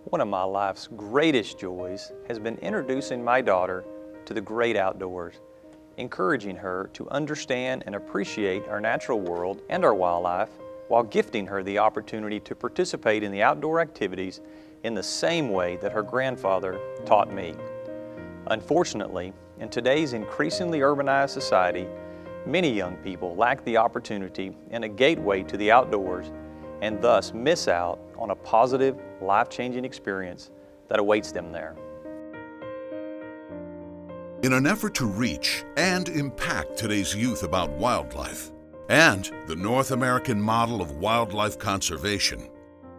One of my life's greatest joys has been introducing my daughter to the great outdoors, encouraging her to understand and appreciate our natural world and our wildlife, while gifting her the opportunity to participate in the outdoor activities in the same way that her grandfather taught me. Unfortunately, in today's increasingly urbanized society, many young people lack the opportunity and a gateway to the outdoors and thus miss out on a positive, life-changing experience that awaits them there. In an effort to reach and impact today's youth about wildlife and the North American model of wildlife conservation,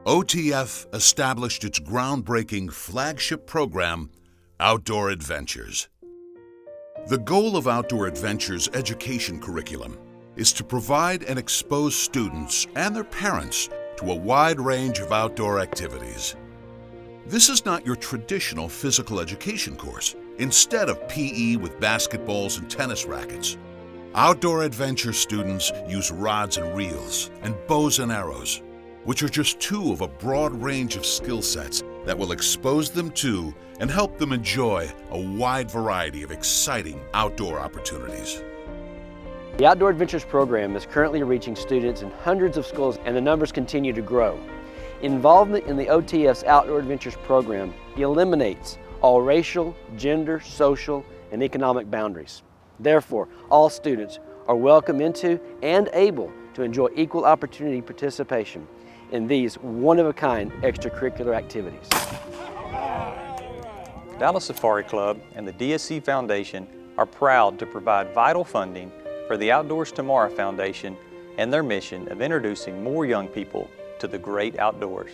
OTF established its groundbreaking flagship program, Outdoor Adventures. The goal of Outdoor Adventures education curriculum is to provide and expose students and their parents to a wide range of outdoor activities. This is not your traditional physical education course. Instead of PE with basketballs and tennis rackets, Outdoor Adventure students use rods and reels and bows and arrows, which are just two of a broad range of skill sets that will expose them to and help them enjoy a wide variety of exciting outdoor opportunities. The Outdoor Adventures program is currently reaching students in hundreds of schools, and the numbers continue to grow. Involvement in the OTF's Outdoor Adventures program eliminates all racial, gender, social, and economic boundaries. Therefore, all students are welcome into and able to enjoy equal opportunity participation in these one-of-a-kind extracurricular activities. Dallas Safari Club and the DSC Foundation are proud to provide vital funding for the Outdoors Tomorrow Foundation and their mission of introducing more young people to the great outdoors.